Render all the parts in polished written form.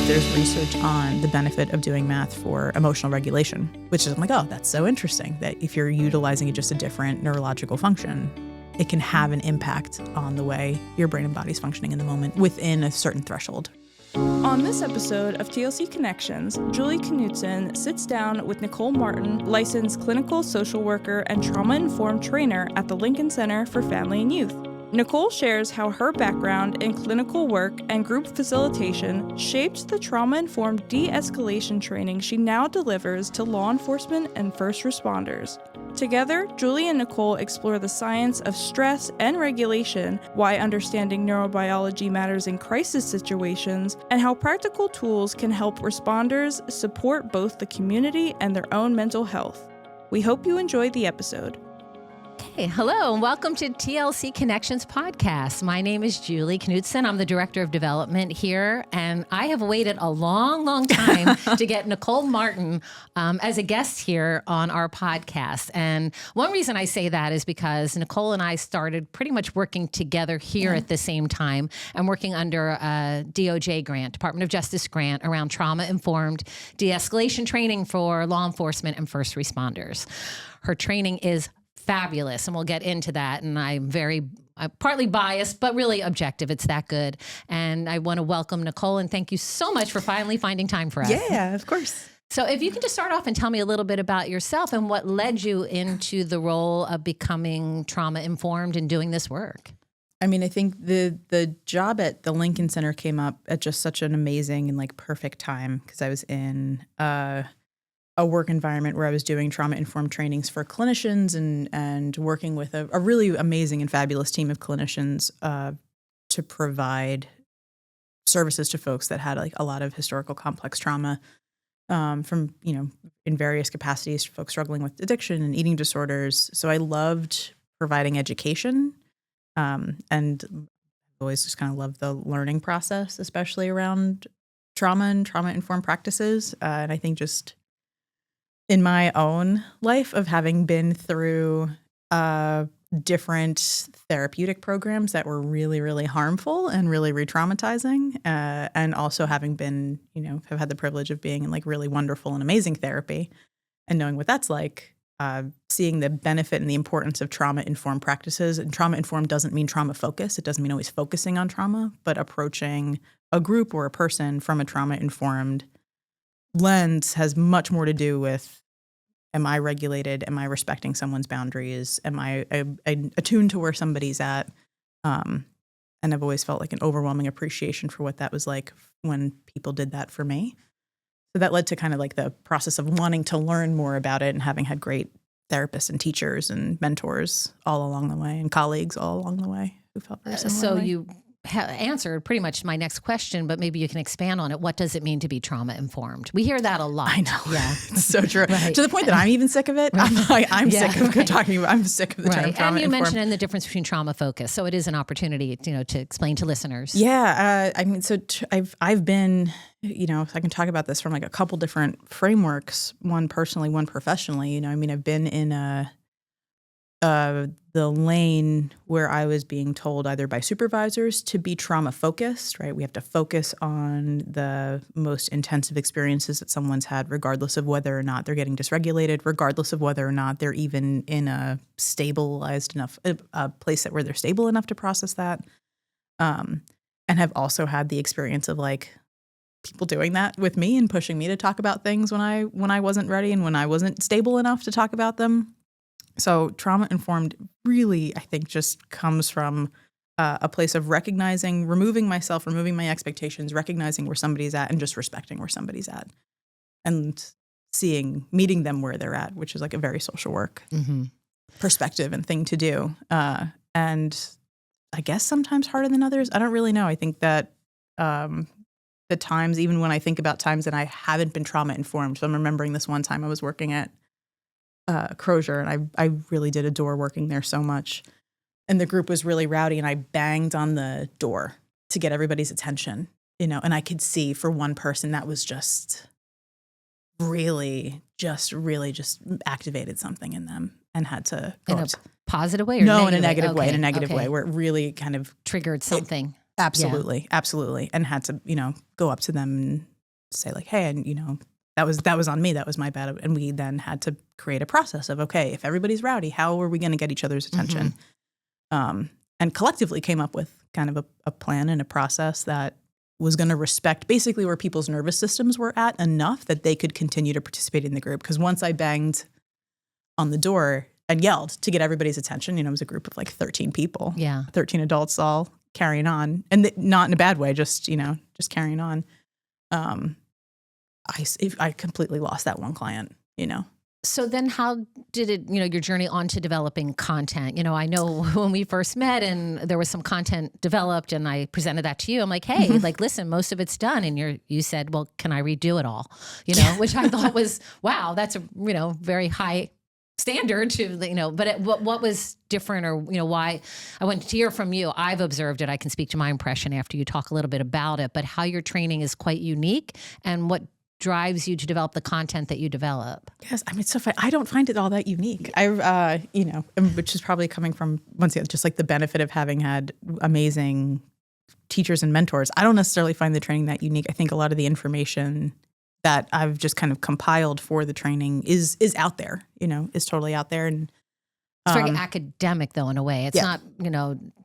There's research on the benefit of doing math for emotional regulation, which is, I'm like, oh, that's so interesting that if you're utilizing just a different neurological function, it can have an impact on the way your brain and body's functioning in the moment within a certain threshold. On this episode of TLC Connections, Julie Knudsen sits down with Nicole Martin, licensed clinical social worker and trauma-informed trainer at the Lincoln Center for Family and Youth. Nicole shares how her background in clinical work and group facilitation shaped the trauma-informed de-escalation training she now delivers to law enforcement and first responders. Together, Julie and Nicole explore the science of stress and regulation, why understanding neurobiology matters in crisis situations, and how practical tools can help responders support both the community and their own mental health. We hope you enjoy the episode. Hey, hello, and welcome to TLC Connections podcast. My name is Julie Knudsen. I'm the Director of Development here, and I have waited a long time to get Nicole Martin as a guest here on our podcast. And one reason I say that is because Nicole and I started pretty much working together here at the same time and working under a DOJ grant, Department of Justice grant, around trauma-informed de-escalation training for law enforcement and first responders. Her training is fabulous, and we'll get into that. And I'm partly biased, but really objective. It's that good. And I want to welcome Nicole and thank you so much for finally finding time for us. Yeah, of course. So if you can just start off and tell me a little bit about yourself and what led you into the role of becoming trauma-informed and doing this work. I mean, I think the job at the Lincoln Center came up at just such an amazing and perfect time because I was in a work environment where I was doing trauma-informed trainings for clinicians and working with a really amazing and fabulous team of clinicians to provide services to folks that had a lot of historical complex trauma from, in various capacities, folks struggling with addiction and eating disorders. So I loved providing education and always just kind of loved the learning process, especially around trauma and trauma-informed practices. And I think just in my own life of having been through different therapeutic programs that were really, really harmful and really re-traumatizing, and also having been, have had the privilege of being in really wonderful and amazing therapy and knowing what that's like, seeing the benefit and the importance of trauma-informed practices. And trauma-informed doesn't mean trauma-focused. It doesn't mean always focusing on trauma, but approaching a group or a person from a trauma-informed lens has much more to do with, am I regulated? Am I respecting someone's boundaries? Am I attuned to where somebody's at? And I've always felt an overwhelming appreciation for what that was like when people did that for me. So that led to kind of the process of wanting to learn more about it and having had great therapists and teachers and mentors all along the way and colleagues all along the way who felt very similarly. So you answered pretty much my next question, but maybe you can expand on it. What does it mean to be trauma-informed? We hear that a lot. I know. Yeah. It's so true. Right. To the point that I'm even sick of it. I'm sick of talking about, I'm sick of the term trauma-informed. And you mentioned the difference between trauma-focused. So it is an opportunity, to explain to listeners. Yeah. I've been, I can talk about this from a couple different frameworks, one personally, one professionally. I've been in the lane where I was being told either by supervisors to be trauma focused, right? We have to focus on the most intensive experiences that someone's had, regardless of whether or not they're getting dysregulated, regardless of whether or not they're even in a stabilized enough a place where they're stable enough to process that. And have also had the experience of people doing that with me and pushing me to talk about things when I wasn't ready and when I wasn't stable enough to talk about them. So trauma-informed really, I think, just comes from a place of recognizing, removing myself, removing my expectations, recognizing where somebody's at and just respecting where somebody's at and meeting them where they're at, which is a very social work perspective and thing to do. And I guess sometimes harder than others. I don't really know. I think that the times, even when I think about times that I haven't been trauma-informed, so I'm remembering this one time I was working at Crozier, and I really did adore working there so much. And the group was really rowdy, and I banged on the door to get everybody's attention, and I could see for one person that was just really activated something in them and had to go in a positive way or no, negative? in a negative way, Okay. in a negative way where it really kind of triggered something. Absolutely. And had to, go up to them say like, hey, and that was on me. That was my bad. And we then had to create a process of, okay, if everybody's rowdy, how are we going to get each other's attention? And collectively came up with kind of a plan and a process that was going to respect basically where people's nervous systems were at enough that they could continue to participate in the group. Because once I banged on the door and yelled to get everybody's attention, it was a group of like 13 people, 13 adults all carrying on, and not in a bad way, just carrying on. I completely lost that one client, So then how did it, your journey on to developing content? I know when we first met and there was some content developed and I presented that to you, I'm like, hey, like, listen, most of it's done. And you said, well, can I redo it all? Which I thought was, wow, that's a, very high standard to, but what was different or, why I want to hear from you. I've observed it. I can speak to my impression after you talk a little bit about it, but how your training is quite unique and what drives you to develop the content that you develop. Yes, I mean, it's so fun. I don't find it all that unique. Which is probably coming from, once again, just like the benefit of having had amazing teachers and mentors. I don't necessarily find the training that unique. I think a lot of the information that I've just kind of compiled for the training is out there, is totally out there. And it's very academic, though, in a way. It's not,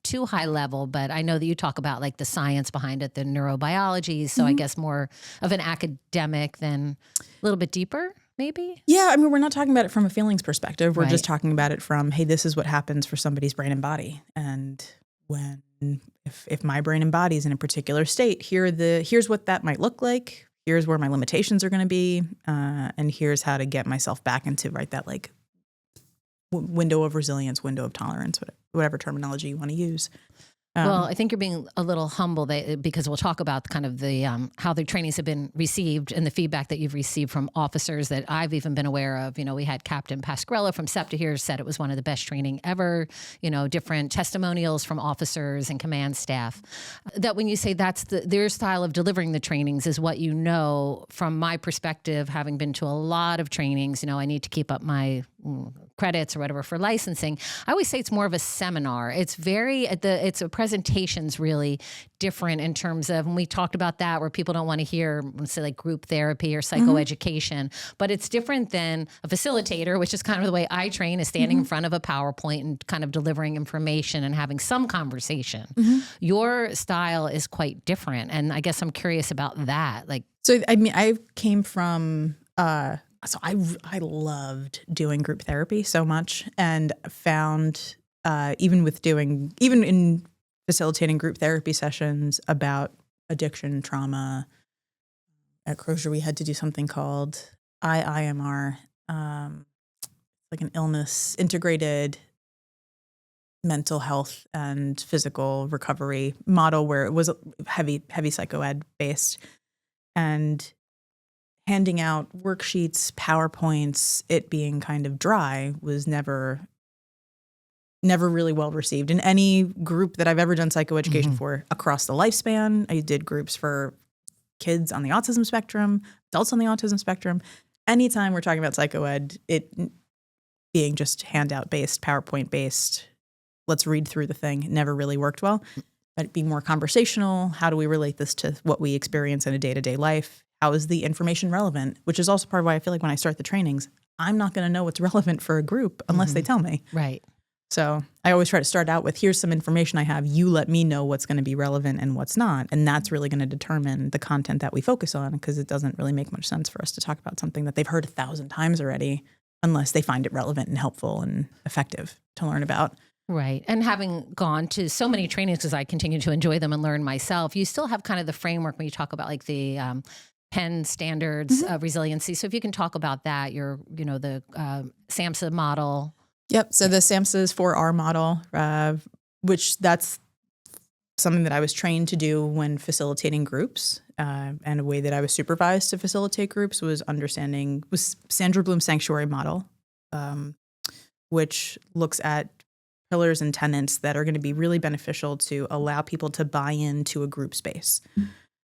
too high level, but I know that you talk about like the science behind it, the neurobiology. So I guess more of an academic than a little bit deeper, maybe? Yeah, I mean, we're not talking about it from a feelings perspective. We're just talking about it from, hey, this is what happens for somebody's brain and body. And if my brain and body is in a particular state, here's what that might look like. Here's where my limitations are going to be. And here's how to get myself back into that like window of resilience, window of tolerance, whatever terminology you want to use. Well, I think you're being a little humble because we'll talk about kind of the how the trainings have been received and the feedback that you've received from officers that I've even been aware of. We had Captain Pasquarello from SEPTA here said it was one of the best training ever. Different testimonials from officers and command staff. That when you say that's their style of delivering the trainings is what from my perspective, having been to a lot of trainings, I need to keep up my credits or whatever for licensing. I always say it's more of a seminar. It's it's a presentation's really different in terms of, when we talked about that, where people don't want to hear, let's say, like group therapy or psychoeducation, but it's different than a facilitator, which is kind of the way I train, is standing in front of a PowerPoint and kind of delivering information and having some conversation. Your style is quite different. And I guess I'm curious about that. So, I mean, I came from, so I loved doing group therapy so much, and found even in facilitating group therapy sessions about addiction, trauma. At Crozier, we had to do something called IIMR, like an illness integrated mental health and physical recovery model, where it was heavy psychoed based, and handing out worksheets, PowerPoints, it being kind of dry, was never really well received in any group that I've ever done psychoeducation for across the lifespan. I did groups for kids on the autism spectrum, adults on the autism spectrum. Anytime we're talking about psychoed, it being just handout based, PowerPoint based, let's read through the thing, it never really worked well. But it being more conversational, how do we relate this to what we experience in a day-to-day life? How is the information relevant? Which is also part of why I feel like when I start the trainings, I'm not going to know what's relevant for a group unless they tell me. Right. So I always try to start out with, here's some information I have. You let me know what's going to be relevant and what's not. And that's really going to determine the content that we focus on, because it doesn't really make much sense for us to talk about something that they've heard 1,000 times already unless they find it relevant and helpful and effective to learn about. Right. And having gone to so many trainings, because I continue to enjoy them and learn myself, you still have kind of the framework when you talk about like the Penn standards of resiliency. So if you can talk about that, the SAMHSA model. Yep. So the SAMHSA's 4R model, which that's something that I was trained to do when facilitating groups. And a way that I was supervised to facilitate groups was Sandra Bloom's sanctuary model, which looks at pillars and tenets that are going to be really beneficial to allow people to buy into a group space.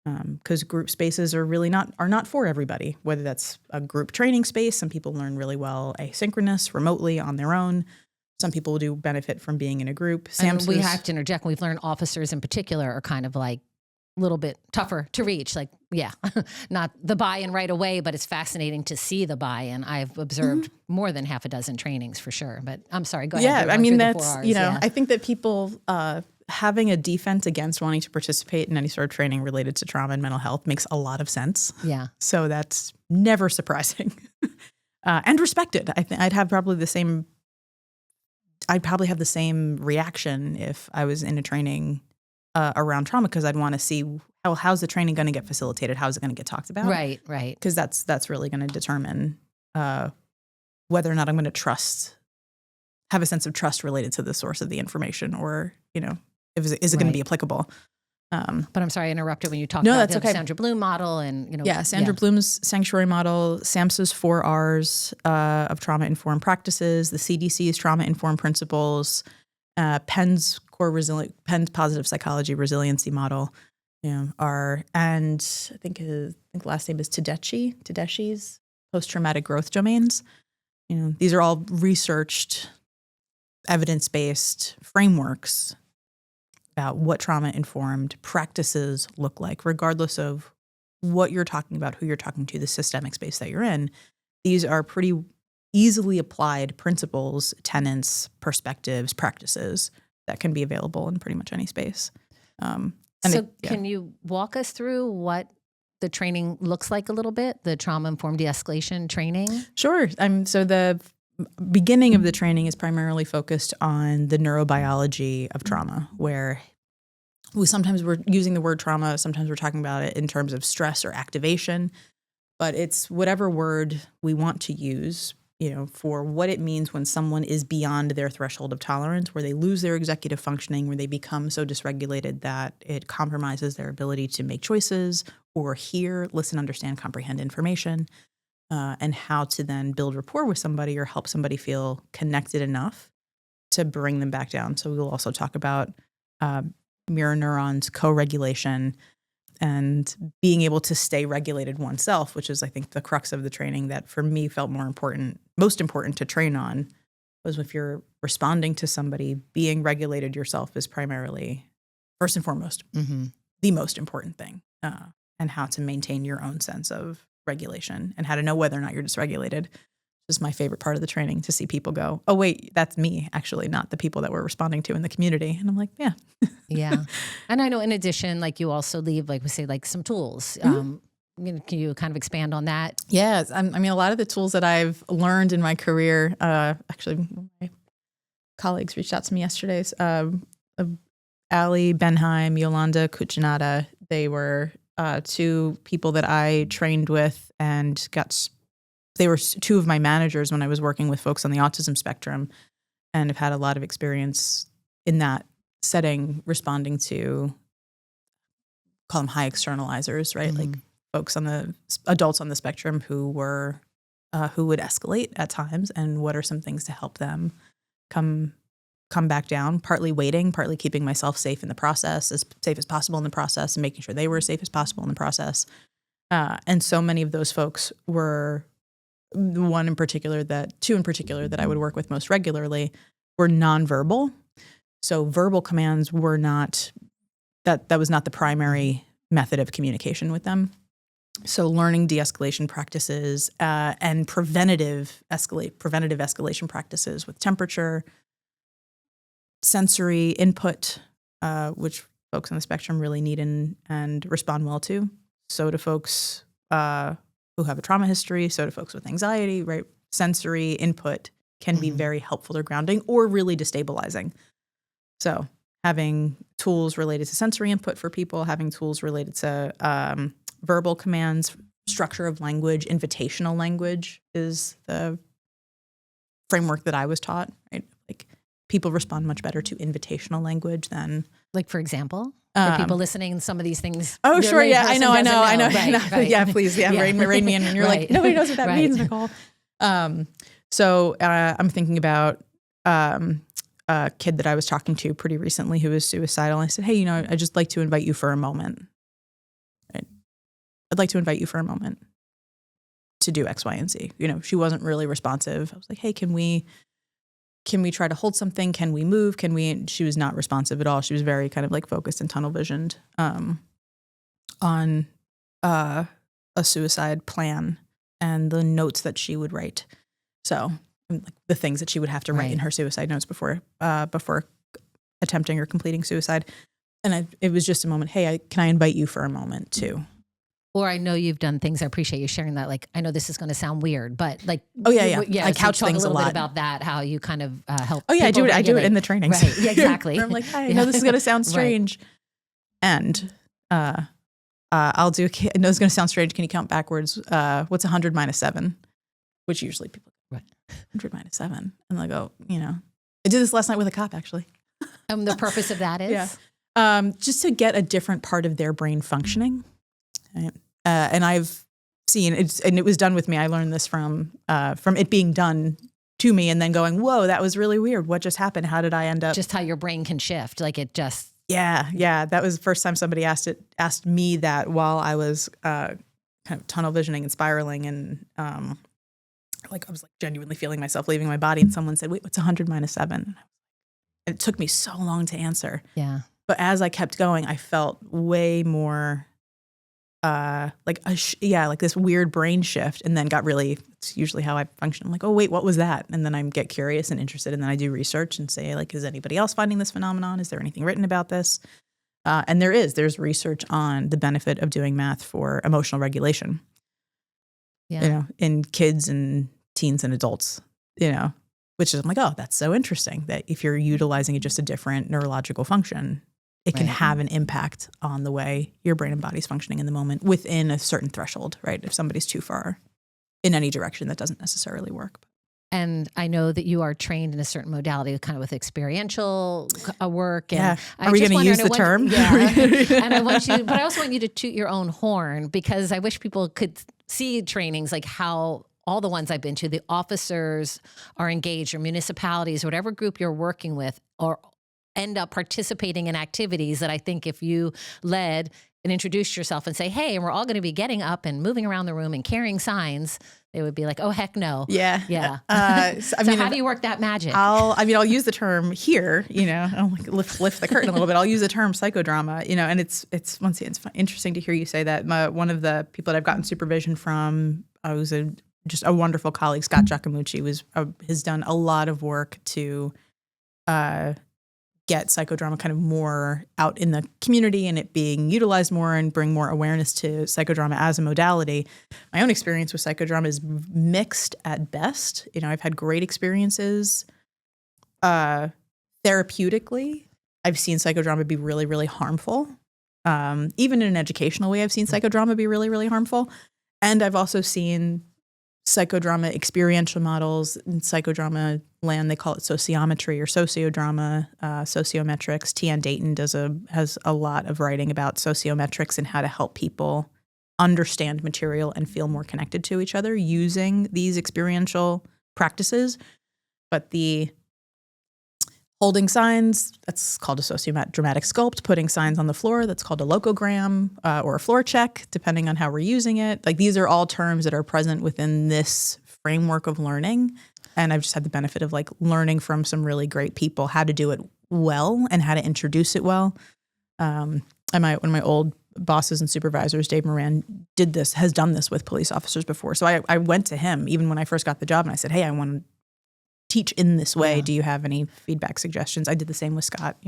Because group spaces are not for everybody, whether that's a group training space. Some people learn really well asynchronous, remotely, on their own. Some people do benefit from being in a group. And we have to interject. We've learned officers in particular are kind of like little bit tougher to reach. Like, yeah, not the buy-in right away, but it's fascinating to see the buy-in. I've observed more than half a dozen trainings for sure. But I'm sorry, go ahead. Yeah, I mean, that's, I think that people having a defense against wanting to participate in any sort of training related to trauma and mental health makes a lot of sense. Yeah. So that's never surprising and respected. I think I'd probably have the same reaction if I was in a training around trauma, because I'd want to see how's the training going to get facilitated? How's it going to get talked about? Right. Because that's really going to determine whether or not I'm going to have a sense of trust related to the source of the information, or, is it going to be applicable? But I'm sorry I interrupted when you talked about the Sandra Bloom model and, Sandra Bloom's sanctuary model, SAMHSA's 4 R's of trauma-informed practices, the CDC's trauma-informed principles, Penn's positive psychology resiliency model, and I think his last name is Tedeschi's post-traumatic growth domains. These are all researched, evidence-based frameworks about what trauma-informed practices look like, regardless of what you're talking about, who you're talking to, the systemic space that you're in. These are pretty easily applied principles, tenets, perspectives, practices that can be available in pretty much any space. Can you walk us through what the training looks like a little bit, the trauma-informed de-escalation training? Sure. So the beginning of the training is primarily focused on the neurobiology of trauma, where sometimes we're using the word trauma, sometimes we're talking about it in terms of stress or activation, but it's whatever word we want to use, for what it means when someone is beyond their threshold of tolerance, where they lose their executive functioning, where they become so dysregulated that it compromises their ability to make choices or hear, listen, understand, comprehend information. And how to then build rapport with somebody or help somebody feel connected enough to bring them back down. So we'll also talk about mirror neurons, co-regulation, and being able to stay regulated oneself, which is, I think, the crux of the training that for me felt most important to train on, was if you're responding to somebody, being regulated yourself is primarily, first and foremost, the most important thing, and how to maintain your own sense of regulation and how to know whether or not you're dysregulated. This is my favorite part of the training, to see people go, oh, wait, that's me, actually, not the people that we're responding to in the community. And I'm like, yeah. Yeah. And I know in addition, you also leave, we say, some tools. Can you kind of expand on that? Yes. A lot of the tools that I've learned in my career, actually, one of my colleagues reached out to me yesterday. Ali Benheim, Yolanda Cuccinata, they were 2 people that I trained with, and they were 2 of my managers when I was working with folks on the autism spectrum, and have had a lot of experience in that setting, responding to, call them high externalizers, right? Like folks adults on the spectrum who would escalate at times, and what are some things to help them come back down, partly waiting, partly keeping myself safe in the process, as safe as possible in the process, and making sure they were as safe as possible in the process. And so many of those folks were two in particular that I would work with most regularly were nonverbal. So verbal commands were not, that was not the primary method of communication with them. So learning de-escalation practices and preventative escalation practices with temperature, sensory input, which folks on the spectrum really need and respond well to. So do folks who have a trauma history, so do folks with anxiety, right? Sensory input can be very helpful or grounding, or really destabilizing. So having tools related to sensory input for people, having tools related to verbal commands, structure of language, invitational language is the framework that I was taught, right? People respond much better to invitational language than, for example, for people listening, some of these things. Oh, sure, yeah, I know. Right. Yeah, please, rein me in. And you're like, nobody knows what that means, Nicole. So I'm thinking about a kid that I was talking to pretty recently who was suicidal. And I said, hey, I'd just like to invite you for a moment. Right? I'd like to invite you for a moment to do X, Y, and Z. She wasn't really responsive. I was like, hey, can we try to hold something? Can we move? She was not responsive at all. She was very kind of focused and tunnel visioned. on a suicide plan and the notes that she would write. So like the things that she would have to write in her suicide notes before attempting or completing suicide. And it was just a moment. Hey, can I invite you for a moment too? Or I know you've done things. I appreciate you sharing that. Like, I know this is going to sound weird, but like, yeah. I so couch talk things a a little lot bit about that. How you kind of help. I do it. I do it in the trainings. Right. Yeah, exactly. Where I'm like, hi, I know this is going to sound strange, and I'll do. I know it's going to sound strange. Can you count backwards? What's 100 minus 7? Which usually people 100 minus 7, and they'll go. I did this last night with a cop actually. The purpose of that is just to get a different part of their brain functioning. Right? And I've seen it, and it was done with me. I learned this from it being done to me, and then going, "Whoa, that was really weird. What just happened? How did I end up?" Just how your brain can shift, like it just. Yeah. That was the first time somebody asked me that while I was kind of tunnel visioning and spiraling, and like I was like genuinely feeling myself leaving my body, and someone said, "Wait, what's 100 minus 7?" And it took me so long to answer. Yeah. But as I kept going, I felt way more. Like this weird brain shift, and then got really, it's usually how I function. I'm like, oh wait, what was that? And then I get curious and interested, and then I do research and say, like, is anybody else finding this phenomenon? Is there anything written about this? And there's research on the benefit of doing math for emotional regulation. Yeah. In kids and teens and adults, which is, I'm like, oh, that's so interesting that if you're utilizing just a different neurological function, it can have an impact on the way your brain and body's functioning in the moment within a certain threshold, right? If somebody's too far in any direction, that doesn't necessarily work. And I know that you are trained in a certain modality, kind of with experiential work. And are we going to use the term? Yeah. And I also want you to toot your own horn, because I wish people could see trainings like how all the ones I've been to, the officers are engaged, or municipalities, whatever group you're working with, or end up participating in activities that I think if you led and introduced yourself and say, hey, and we're all going to be getting up and moving around the room and carrying signs, they would be like, oh, heck no. Yeah. So how do you work that magic? I'll use the term here, I'll like lift the curtain a little bit. I'll use the term psychodrama, and it's once again, it's interesting to hear you say that. One of the people that I've gotten supervision from, was just a wonderful colleague, Scott Giacomucci, has done a lot of work to get psychodrama kind of more out in the community and it being utilized more and bring more awareness to psychodrama as a modality. My own experience with psychodrama is mixed at best. I've had great experiences. Therapeutically, I've seen psychodrama be really, really harmful. Even in an educational way, I've seen psychodrama be really, really harmful. And I've also seen psychodrama experiential models. In psychodrama land, they call it sociometry or sociodrama, sociometrics. T.N. Dayton has a lot of writing about sociometrics and how to help people understand material and feel more connected to each other using these experiential practices. But the holding signs, that's called a sociodramatic sculpt. Putting signs on the floor, that's called a locogram or a floor check, depending on how we're using it. Like, these are all terms that are present within this framework of learning. And I've just had the benefit of like learning from some really great people how to do it well and how to introduce it well. And one of my old bosses and supervisors, Dave Moran, has done this with police officers before. So I went to him even when I first got the job and I said, hey, I want to teach in this way. Yeah. Do you have any feedback suggestions? I did the same with Scott,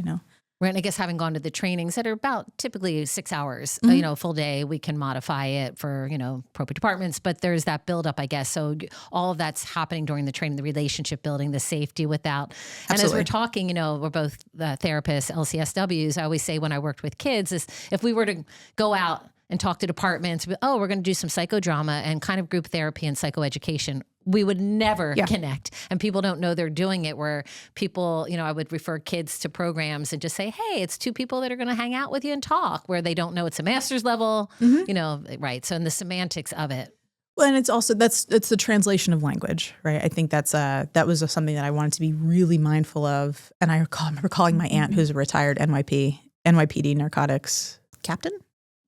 Right. And I guess having gone to the trainings that are about typically 6 hours, full day, we can modify it for, appropriate departments, but there's that buildup, I guess. So all of that's happening during the training, the relationship building, the safety without. And Absolutely. As we're talking, we're both therapists, LCSWs. I always say when I worked with kids is if we were to go out and talk to departments, we're going to do some psychodrama and kind of group therapy and psychoeducation, we would never connect. And people don't know they're doing it, where people, I would refer kids to programs and just say, hey, it's two people that are going to hang out with you and talk, where they don't know it's a master's level, right. So in the semantics of it. Well, and it's also, it's the translation of language, right? I think that was something that I wanted to be really mindful of. And I remember calling my aunt, who's a retired NYPD narcotics captain.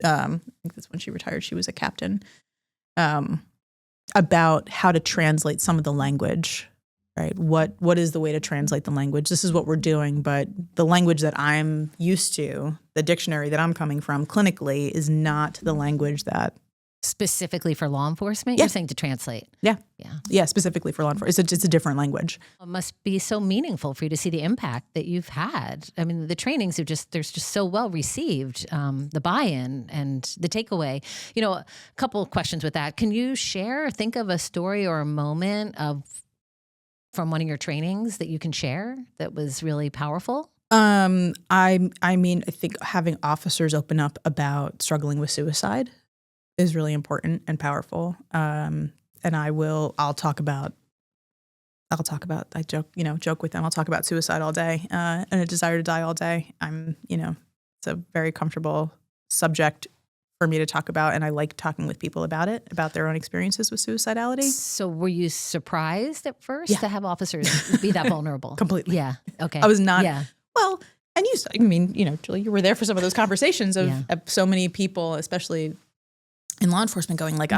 I think that's when she retired. She was a captain. About how to translate some of the language right? What is the way to translate the language? This is what we're doing, but the language that I'm used to, the dictionary that I'm coming from clinically, is not the language that Specifically for law enforcement, you're saying to translate. Yeah, specifically for law enforcement. It's a different language. It must be so meaningful for you to see the impact that you've had. I mean, the trainings they're just so well received, the buy-in and the takeaway. A couple of questions with that. Can you think of a story or a moment from one of your trainings that you can share that was really powerful? I mean, I think having officers open up about struggling with suicide is really important and powerful. And I'll talk about, I joke with them. I'll talk about suicide all day, and a desire to die all day. It's a very comfortable subject for me to talk about. And I like talking with people about it, about their own experiences with suicidality. So were you surprised at first to have officers be that vulnerable? Completely. Yeah. Okay. I was not. Yeah. Well, and Julie, you were there for some of those conversations of so many people, especially in law enforcement, going like,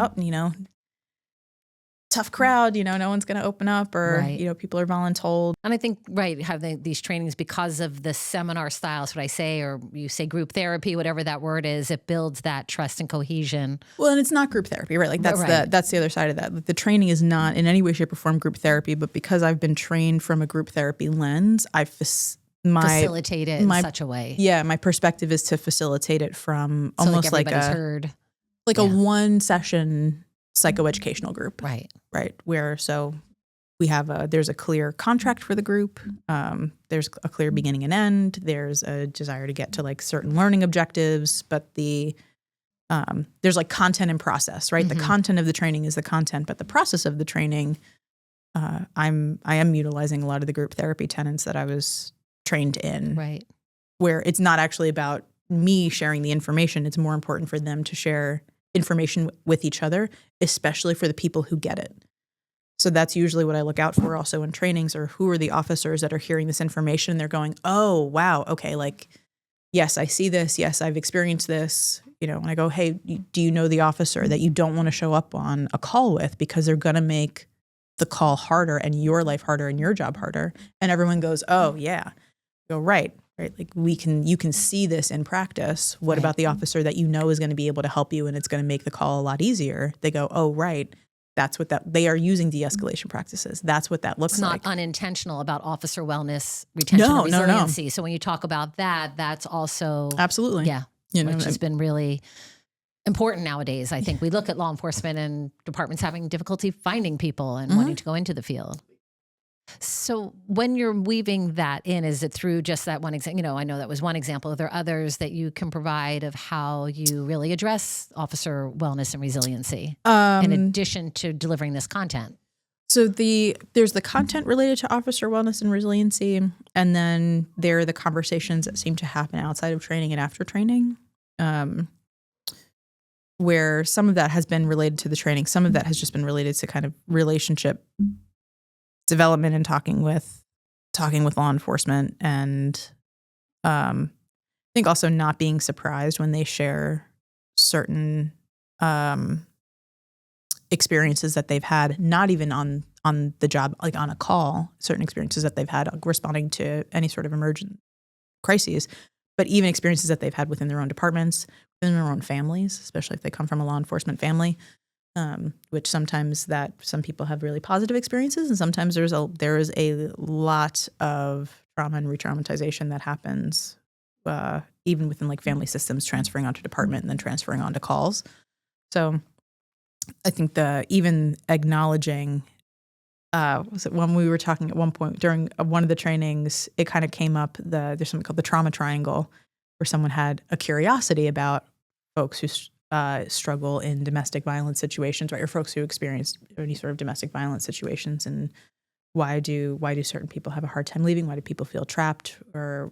tough crowd, no one's going to open up, or, people are voluntold. And I think, having these trainings because of the seminar style, is what I say, or you say group therapy, whatever that word is, it builds that trust and cohesion. Well, and it's not group therapy, right? Like that's the other side of that. The training is not in any way, shape, or form group therapy, but because I've been trained from a group therapy lens, I facilitate it in such a way. Yeah, my perspective is to faciltate it from almost like heard. Like a one session psychoeducational group. Right. Where we have there's a clear contract for the group. There's a clear beginning and end. There's a desire to get to like certain learning objectives, but there's like content and process, right? Mm-hmm. The content of the training is the content, but the process of the training, I am utilizing a lot of the group therapy tenets that I was trained in. Right. Where it's not actually about me sharing the information. It's more important for them to share information with each other, especially for the people who get it. So that's usually what I look out for also in trainings, or who are the officers that are hearing this information and they're going, oh, wow, okay, like, yes, I see this. Yes, I've experienced this. And I go, hey, do you know the officer that you don't want to show up on a call with because they're going to make the call harder and your life harder and your job harder? And everyone goes, oh, yeah. I go, right. Like you can see this in practice. What about the officer that is going to be able to help you and it's going to make the call a lot easier? They go, oh, right. That's what they are using de-escalation practices. That's what that looks like. It's not unintentional about officer wellness, retention, and resiliency. No. So when you talk about that, that's also absolutely, which has been really important nowadays. I think we look at law enforcement and departments having difficulty finding people and wanting to go into the field. So when you're weaving that in, is it through just that one example? I know that was one example. Are there others that you can provide of how you really address officer wellness and resiliency in addition to delivering this content? So there's the content related to officer wellness and resiliency, and then there are the conversations that seem to happen outside of training and after training, where some of that has been related to the training. Some of that has just been related to kind of relationship development and talking with law enforcement, and I think also not being surprised when they share certain experiences that they've had, not even on the job, like on a call, certain experiences that they've had responding to any sort of emergent crises, but even experiences that they've had within their own departments, within their own families, especially if they come from a law enforcement family. Which sometimes that some people have really positive experiences, and sometimes there is a lot of trauma and re-traumatization that happens even within like family systems, transferring onto department and then transferring onto calls. So I think even acknowledging when we were talking at one point during one of the trainings, it kind of came up. There's something called the trauma triangle, where someone had a curiosity about folks who struggle in domestic violence situations, right? Or folks who experience any sort of domestic violence situations, and why do certain people have a hard time leaving? Why do people feel trapped? Or,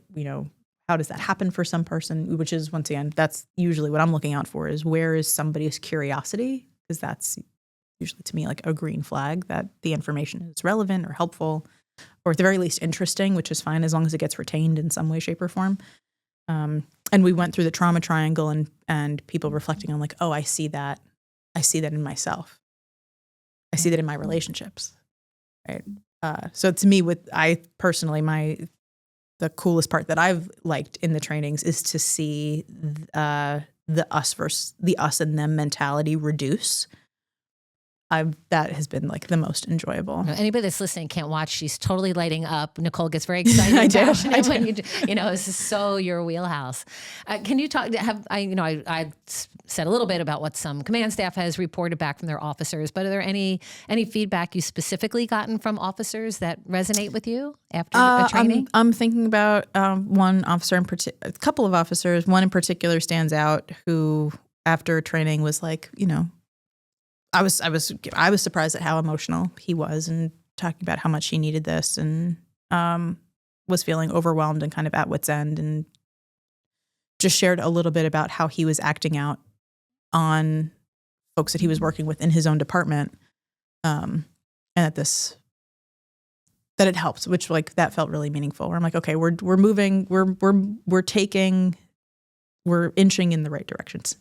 how does that happen for some person? Which is, once again, that's usually what I'm looking out for, is where is somebody's curiosity? Because that's usually to me like a green flag that the information is relevant or helpful, or at the very least interesting, which is fine as long as it gets retained in some way, shape, or form. And we went through the trauma triangle and people reflecting on like, oh, I see that in myself. I see that in my relationships, right? So to me, I personally, the coolest part that I've liked in the trainings is to see the us versus the us and them mentality reduce. That has been like the most enjoyable. Anybody that's listening can't watch. She's totally lighting up. Nicole gets very excited I and do. passionate when this is so your wheelhouse. Can you talk? I said a little bit about what some command staff has reported back from their officers, but are there any feedback you specifically gotten from officers that resonate with you after a training? I'm thinking about one officer a couple of officers. One in particular stands out who, after training, was like, I was surprised at how emotional he was and talking about how much he needed this, and was feeling overwhelmed and kind of at wit's end, and just shared a little bit about how he was acting out on folks that he was working with in his own department, and that it helped, which like that felt really meaningful. Where I'm like, okay, we're moving, we're inching in the right directions,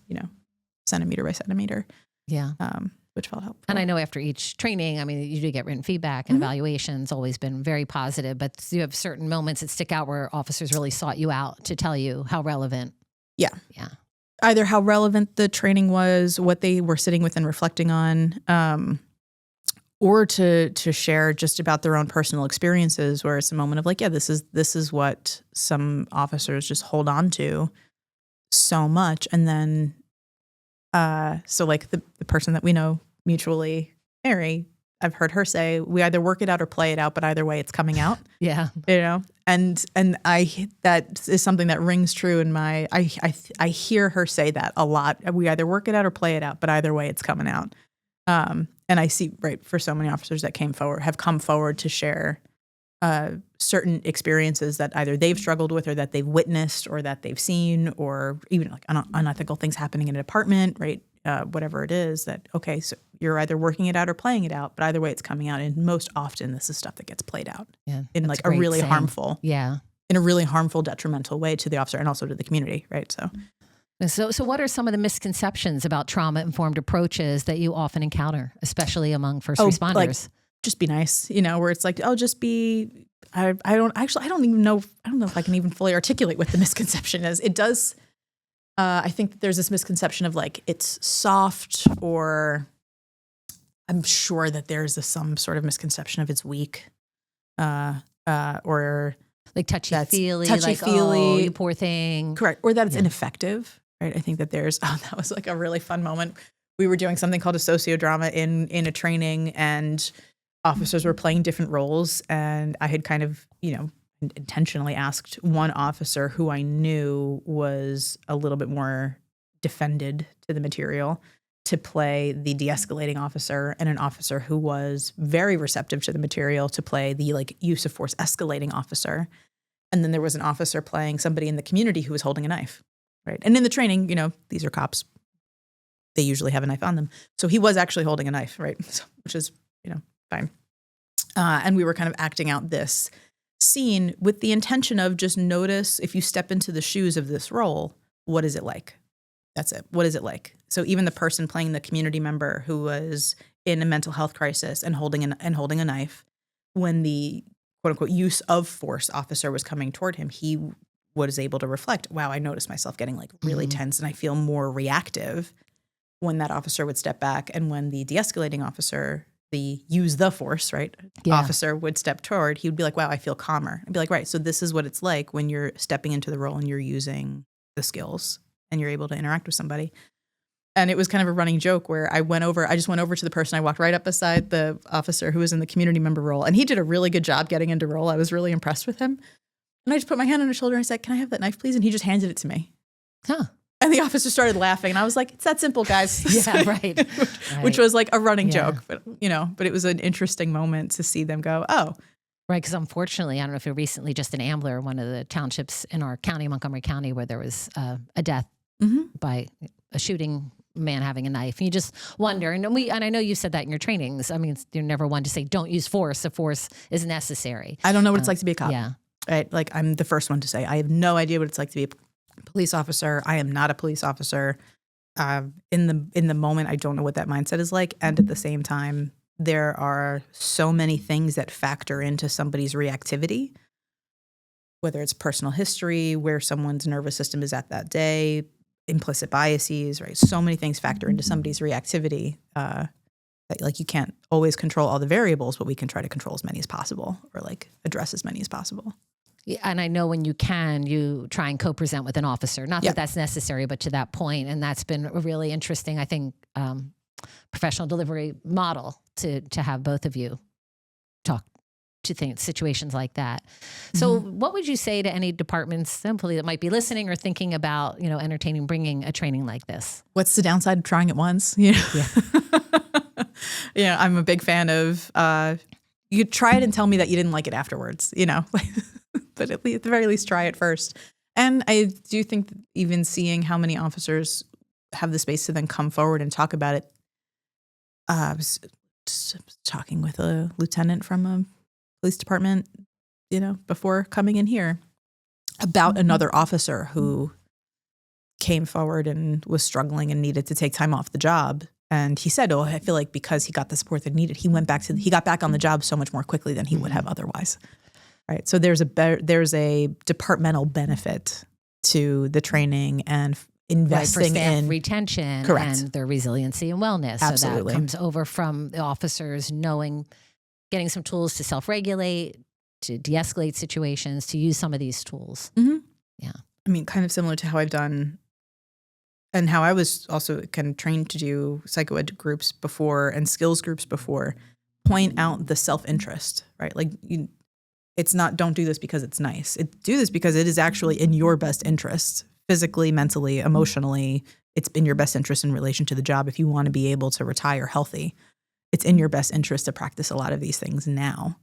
centimeter by centimeter. Yeah. Which felt helpful. And I know after each training, you do get written feedback and evaluations, always been very positive, but you have certain moments that stick out where officers really sought you out to tell you how relevant. Yeah. Yeah. Either how relevant the training was, what they were sitting with and reflecting on, or to share just about their own personal experiences where it's a moment of like, yeah, this is what some officers just hold on to so much. And then, so like the person that we know mutually, Mary, I've heard her say, we either work it out or play it out, but either way it's coming out. Yeah. And that is something that rings true in I hear her say that a lot. We either work it out or play it out, but either way it's coming out. And I see, right, for so many officers that have come forward to share certain experiences that either they've struggled with or that they've witnessed or that they've seen, or even like unethical things happening in a department, right? Whatever it is that, okay, so you're either working it out or playing it out, but either way it's coming out. And most often this is stuff that gets played out in like a really harmful, in a really harmful, detrimental way to the officer and also to the community, right? So what are some of the misconceptions about trauma-informed approaches that you often encounter, especially among first responders? Like, just be nice, where it's like, oh, just be, I don't even know. I don't know if I can even fully articulate what the misconception is. It does. I think that there's this misconception of like, it's soft, or I'm sure that there's some sort of misconception of it's weak, or like touchy-feely, oh, you poor thing. Correct. Or that it's ineffective, right? I think that that was like a really fun moment. We were doing something called a sociodrama in a training, and officers were playing different roles, and I had kind of, intentionally asked one officer who I knew was a little bit more defended to the material to play the de-escalating officer, and an officer who was very receptive to the material to play the like use of force escalating officer. And then there was an officer playing somebody in the community who was holding a knife, right? And in the training, these are cops. They usually have a knife on them. So he was actually holding a knife, right? So, which is, fine. And we were kind of acting out this scene with the intention of just notice, if you step into the shoes of this role, what is it like? That's it. What is it like? So even the person playing the community member who was in a mental health crisis and holding a knife, when the quote unquote use of force officer was coming toward him, he was able to reflect, wow, I noticed myself getting like really tense and I feel more reactive when that officer would step back. And when the de-escalating officer, the use the force, right, officer would step toward, he would be like, wow, I feel calmer. I'd be like, right, so this is what it's like when you're stepping into the role and you're using the skills and you're able to interact with somebody. And it was kind of a running joke where I just went over to the person. I walked right up beside the officer who was in the community member role. And he did a really good job getting into role. I was really impressed with him. And I just put my hand on his shoulder and I said, can I have that knife, please? And he just handed it to me. Huh. And the officer started laughing. And I was like, it's that simple, guys. Yeah, right. Which was like a running joke. But, but it was an interesting moment to see them go, oh. Right, because unfortunately, I don't know if you're recently just in Ambler, one of the townships in our county, Montgomery County, where there was a death by a shooting man having a knife. And you just wonder, and I know you said that in your trainings. I mean, you're never one to say, don't use force if force is necessary. I don't know what it's like to be a cop. Yeah. Right? Like, I'm the first one to say, I have no idea what it's like to be a police officer. I am not a police officer. In the moment, I don't know what that mindset is like. And at the same time, there are so many things that factor into somebody's reactivity, whether it's personal history, where someone's nervous system is at that day, implicit biases, right? So many things factor into somebody's reactivity that like you can't always control all the variables, but we can try to control as many as possible or like address as many as possible. Yeah, and I know when you can, you try and co-present with an officer. Not that that's necessary, but to that point. And that's been a really interesting, I think, professional delivery model to have both of you talk to situations like that. So what would you say to any departments simply that might be listening or thinking about, entertaining, bringing a training like this? What's the downside of trying it once? Yeah. Yeah, I'm a big fan of you try it and tell me that you didn't like it afterwards, but at the very least try it first. And I do think that even seeing how many officers have the space to then come forward and talk about it. I was just talking with a lieutenant from a police department, before coming in here about another officer who came forward and was struggling and needed to take time off the job. And he said, I feel like because he got the support that he needed, he got back on the job so much more quickly than he would have otherwise. Right. So there's a departmental benefit to the training and investing for staff in retention and their resiliency and wellness. Absolutely. So that comes over from the officers getting some tools to self-regulate, to de-escalate situations, to use some of these tools. Mm-hmm. Yeah. I mean, kind of similar to how I've done and how I was also kind of trained to do psychoed groups before and skills groups before, point out the self-interest, right? Like it's not, don't do this because it's nice. Do this because it is actually in your best interest, physically, mentally, emotionally. It's in your best interest in relation to the job. If you want to be able to retire healthy, it's in your best interest to practice a lot of these things now.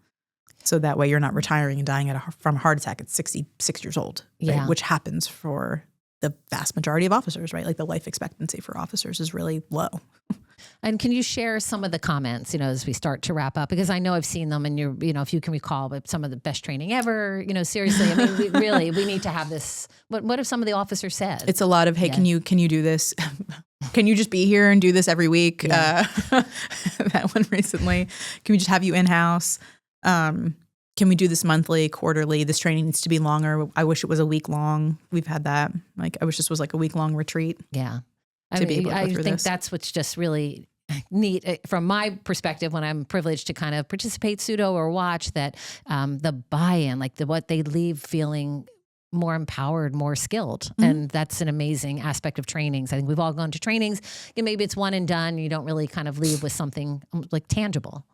So that way you're not retiring and dying from a heart attack at 66 years old, right? Which happens for the vast majority of officers, right? Like the life expectancy for officers is really low. And can you share some of the comments, as we start to wrap up? Because I know I've seen them and if you can recall, but some of the best training ever, seriously, I mean, we need to have this. What have some of the officers said? It's a lot of, hey, can you do this? Can you just be here and do this every week? Yeah. That one recently. Can we just have you in-house? Can we do this monthly, quarterly? This training needs to be longer. I wish it was a week long. We've had that. Like, I wish this was like a week long retreat. Yeah. I think that's what's just really neat from my perspective when I'm privileged to kind of participate pseudo or watch that the buy-in, like what they leave feeling more empowered, more skilled. Mm-hmm. And that's an amazing aspect of trainings. I think we've all gone to trainings and maybe it's one and done. You don't really kind of leave with something like tangible.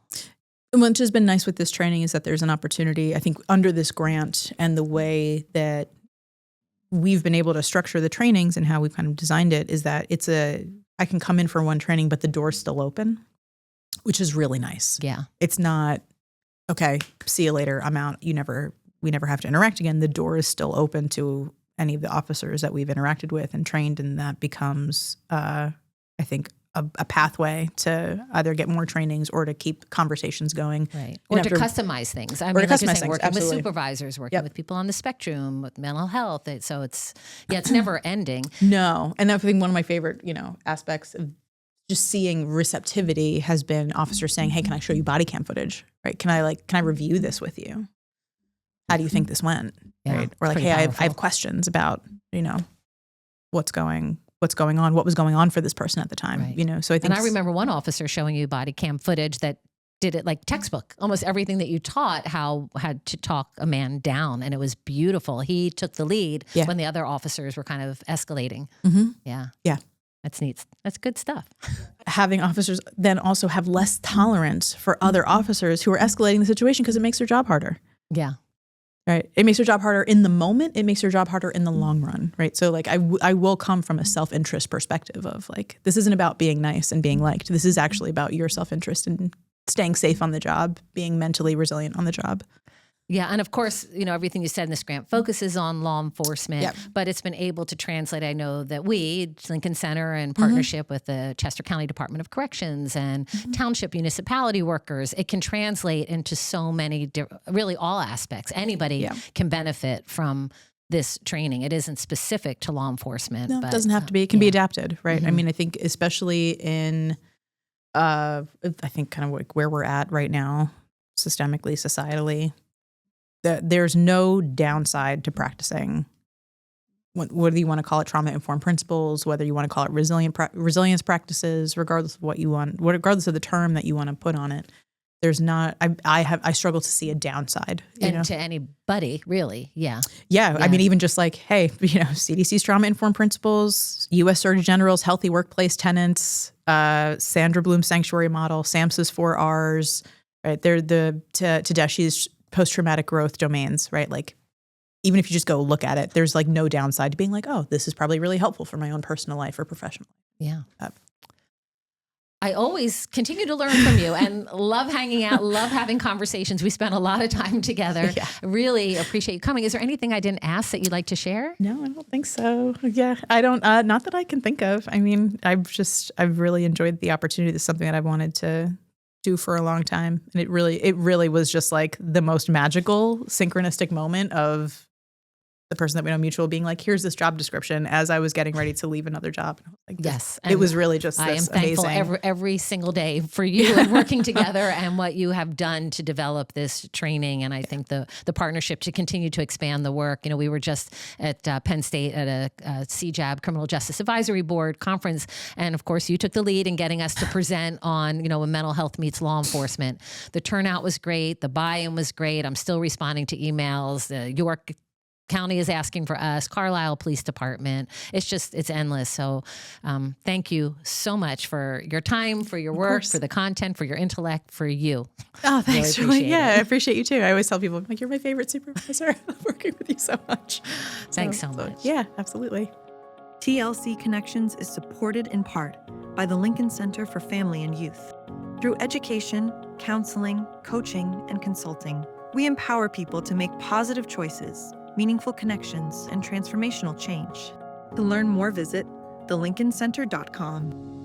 And what has been nice with this training is that there's an opportunity, I think, under this grant and the way that we've been able to structure the trainings and how we've kind of designed it is that I can come in for one training, but the door's still open, which is really nice. Yeah. It's not, okay, see you later, I'm out. We never have to interact again. The door is still open to any of the officers that we've interacted with and trained. And that becomes, I think, a pathway to either get more trainings or to keep conversations going. Right. Or to customize things. I mean, like you're saying, working absolutely. with supervisors, working with people on the spectrum, with mental health. So it's never ending. No. And I think one of my favorite, aspects of just seeing receptivity has been officers saying, hey, can I show you body cam footage? Right. Can I review this with you? How do you think this went? Yeah, right. Or like, hey, I have questions about, what's going on, what was going on for this person at the time, right. So I think. And I remember one officer showing you body cam footage that did it like textbook, almost everything that you taught, how had to talk a man down. And it was beautiful. He took the lead when the other officers were kind of escalating. Mm-hmm. Yeah. Yeah. That's neat. That's good stuff. Having officers then also have less tolerance for other officers who are escalating the situation because it makes their job harder. Yeah. Right. It makes their job harder in the moment. It makes their job harder in the long run. Right. So like I will come from a self-interest perspective of like, this isn't about being nice and being liked. This is actually about your self-interest and staying safe on the job, being mentally resilient on the job. Yeah. And of course, everything you said in this grant focuses on law enforcement, but it's been able to translate. I know that Lincoln Center in partnership with the Chester County Department of Corrections and township municipality workers, it can translate into so many, really all aspects. Anybody can benefit from this training. It isn't specific to law enforcement. No, but, it doesn't have to be. It can be adapted, right? I mean, I think especially in I think kind of like where we're at right now, systemically, societally, there's no downside to practicing. Whether you want to call it trauma-informed principles, whether you want to call it resilience practices, regardless of what you want, regardless of the term that you want to put on it, there's not. I struggle to see a downside. To anybody, really, yeah. I mean, even just like, hey, CDC's trauma-informed principles, U.S. Surgeon General's healthy workplace tenets, Sandra Bloom's sanctuary model, SAMHSA's 4Rs, right? They're the Tedeschi's post-traumatic growth domains, right? Like, even if you just go look at it, there's like no downside to being like, oh, this is probably really helpful for my own personal life or professional life. Yeah. I always continue to learn from you and love hanging out, love having conversations. We spent a lot of time together. Yeah. Really appreciate you coming. Is there anything I didn't ask that you'd like to share? No, I don't think so. Yeah, I don't, not that I can think of. I mean, I've really enjoyed the opportunity. This is something that I've wanted to do for a long time. And it really was just like the most magical synchronistic moment of the person that we know mutual being like, here's this job description as I was getting ready to leave another job. Like, yes. It was really just I am this thankful amazing. every single day for you and working together and what you have done to develop this training. And I think the partnership to continue to expand the work. We were just at Penn State at a CJAB Criminal Justice Advisory Board conference. And of course, you took the lead in getting us to present on, when mental health meets law enforcement. The turnout was great. The buy-in was great. I'm still responding to emails. York County is asking for us, Carlisle Police Department. It's endless. So thank you so much for your time, for your work, for the content, for your intellect, for you. Oh, thanks, really Julie. Yeah, I appreciate you too. I always tell people, like, you're my favorite supervisor. I love working with you so much. Thanks so much. Yeah, absolutely. TLC Connections is supported in part by the Lincoln Center for Family and Youth. Through education, counseling, coaching, and consulting, we empower people to make positive choices, meaningful connections, and transformational change. To learn more, visit thelincolncenter.com.